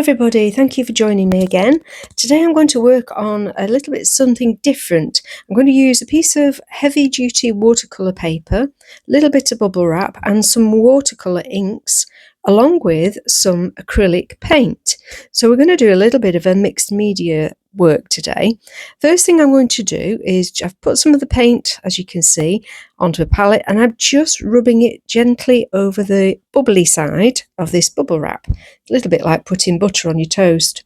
everybody, thank you for joining me again. Today I'm going to work on a little bit something different. I'm going to use a piece of heavy duty watercolour paper, a little bit of bubble wrap and some watercolour inks along with some acrylic paint. So we're going to do a little bit of a mixed media work today. First thing I'm going to do is I've put some of the paint, as you can see, onto a palette and I'm just rubbing it gently over the bubbly side of this bubble wrap. A little bit like putting butter on your toast.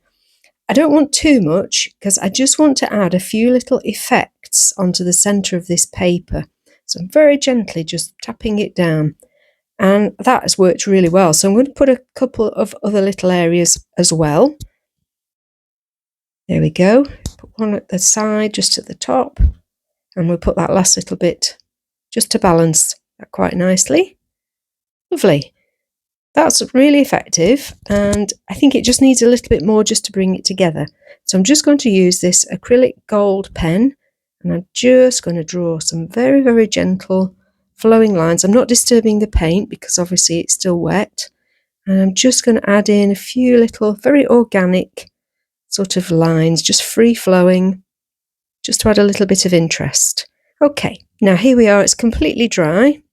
I don't want too much because I just want to add a few little effects onto the centre of this paper. So I'm very gently just tapping it down. And that has worked really well. So I'm going to put a couple of other little areas as well. There we go. Put one at the side, just at the top. And we'll put that last little bit just to balance that quite nicely. Lovely. That's really effective. And I think it just needs a little bit more just to bring it together. So I'm just going to use this acrylic gold pen. And I'm just going to draw some very, very gentle flowing lines. I'm not disturbing the paint because obviously it's still wet, and I'm just going to add in a few little very organic sort of lines, just free flowing, just to add a little bit of interest. Okay, now here we are, it's completely dry.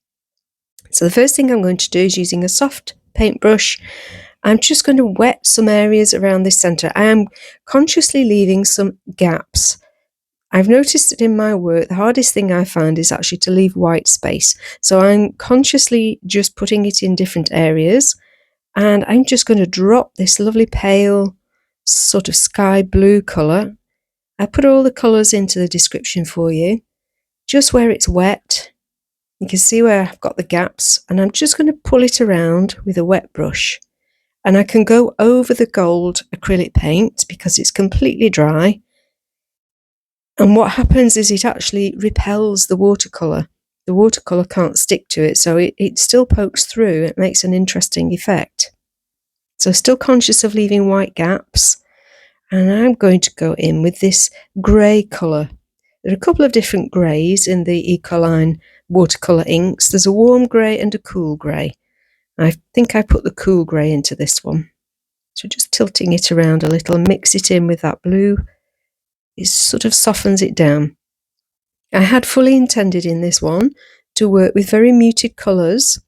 So the first thing I'm going to do is, using a soft paintbrush, I'm just going to wet some areas around this centre. I am consciously leaving some gaps. I've noticed that in my work, the hardest thing I find is actually to leave white space. So I'm consciously just putting it in different areas. And I'm just going to drop this lovely pale sort of sky blue colour. I put all the colours into the description for you. Just where it's wet, you can see where I've got the gaps. And I'm just going to pull it around with a wet brush. And I can go over the gold acrylic paint because it's completely dry. And what happens is it actually repels the watercolour. The watercolour can't stick to it, so it still pokes through. It makes an interesting effect. So still conscious of leaving white gaps. And I'm going to go in with this grey colour. There are a couple of different greys in the Ecoline watercolour inks. There's a warm grey and a cool grey. I think I put the cool grey into this one. So just tilting it around a little and mix it in with that blue. It sort of softens it down. I had fully intended in this one to work with very muted colours,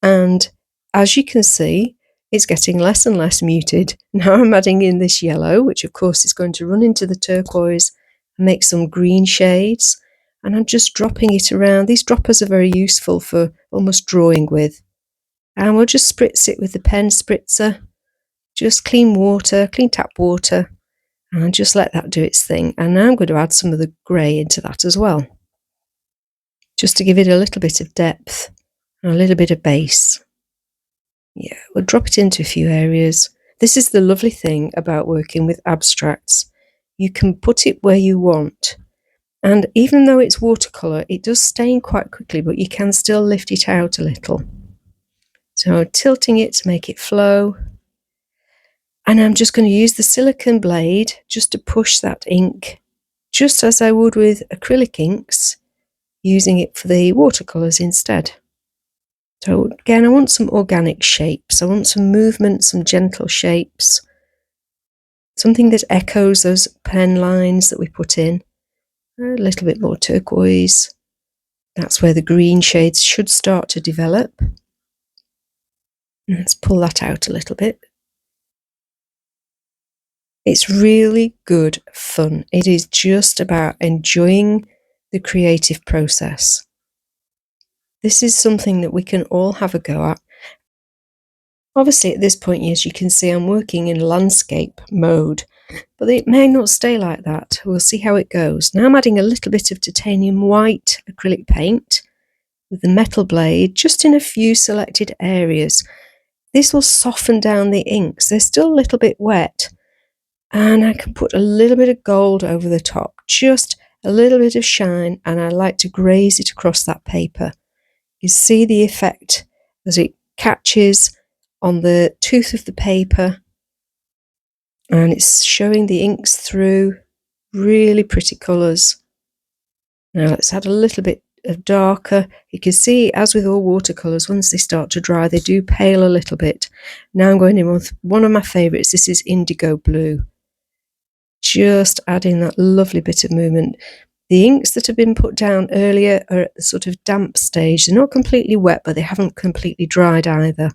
and as you can see, it's getting less and less muted. Now I'm adding in this yellow, which of course is going to run into the turquoise and make some green shades, and I'm just dropping it around. These droppers are very useful for almost drawing with. And we'll just spritz it with the pen spritzer, just clean water, clean tap water, and just let that do its thing. And now I'm going to add some of the grey into that as well, just to give it a little bit of depth and a little bit of base. Yeah, we'll drop it into a few areas. This is the lovely thing about working with abstracts. You can put it where you want. And even though it's watercolour, it does stain quite quickly, but you can still lift it out a little. So tilting it to make it flow. And I'm just going to use the silicone blade just to push that ink, just as I would with acrylic inks, using it for the watercolours instead. So again, I want some organic shapes. I want some movement, some gentle shapes, something that echoes those pen lines that we put in. A little bit more turquoise. That's where the green shades should start to develop. Let's pull that out a little bit. It's really good fun. It is just about enjoying the creative process. This is something that we can all have a go at. Obviously at this point, yes, you can see I'm working in landscape mode, but it may not stay like that. We'll see how it goes. Now I'm adding a little bit of titanium white acrylic paint with the metal blade just in a few selected areas. This will soften down the inks. They're still a little bit wet. And I can put a little bit of gold over the top, just a little bit of shine, and I like to graze it across that paper. You see the effect as it catches on the tooth of the paper, and it's showing the inks through. Really pretty colours. Now let's add a little bit darker. You can see, as with all watercolours, once they start to dry, they do pale a little bit. Now I'm going in with one of my favourites. This is Indigo Blue. Just adding that lovely bit of movement. The inks that have been put down earlier are at the sort of damp stage. They're not completely wet, but they haven't completely dried either.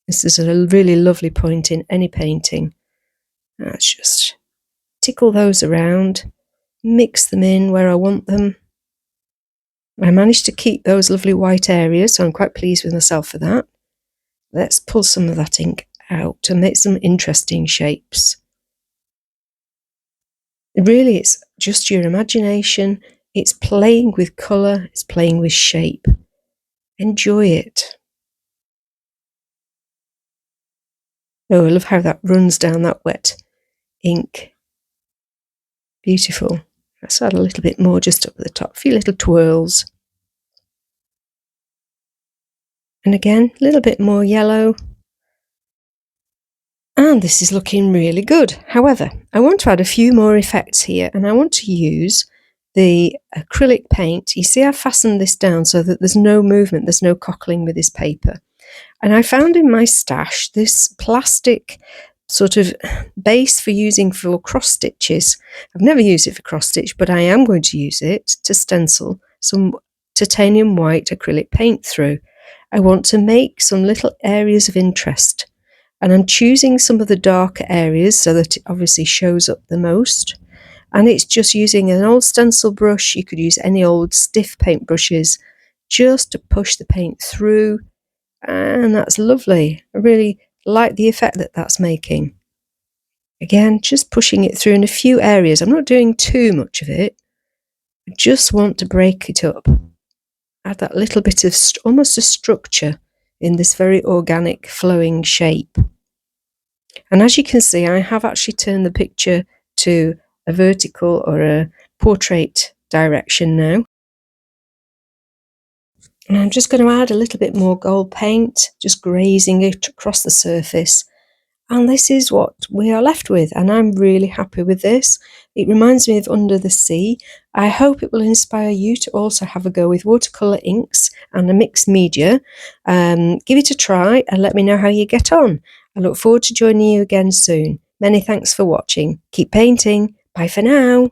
This is a really lovely point in any painting. Let's just tickle those around, mix them in where I want them. I managed to keep those lovely white areas, so I'm quite pleased with myself for that. Let's pull some of that ink out and make some interesting shapes. Really, it's just your imagination. It's playing with colour, it's playing with shape. Enjoy it. Oh, I love how that runs down that wet ink. Beautiful. Let's add a little bit more just up at the top, a few little twirls. And again, a little bit more yellow. And this is looking really good. However, I want to add a few more effects here, and I want to use the acrylic paint. You see, I've fastened this down so that there's no movement, there's no cockling with this paper. And I found in my stash this plastic sort of base for using for cross stitches. I've never used it for cross stitch, but I am going to use it to stencil some titanium white acrylic paint through. I want to make some little areas of interest, and I'm choosing some of the darker areas so that it obviously shows up the most. And it's just using an old stencil brush. You could use any old stiff paint brushes just to push the paint through. And that's lovely. I really like the effect that that's making. Again, just pushing it through in a few areas. I'm not doing too much of it. I just want to break it up. Add that little bit of almost a structure in this very organic flowing shape. And as you can see, I have actually turned the picture to a vertical or a portrait direction now. And I'm just going to add a little bit more gold paint, just grazing it across the surface. And this is what we are left with, and I'm really happy with this. It reminds me of Under the Sea. I hope it will inspire you to also have a go with watercolour inks and a mixed media. Give it a try and let me know how you get on. I look forward to joining you again soon. Many thanks for watching. Keep painting. Bye for now.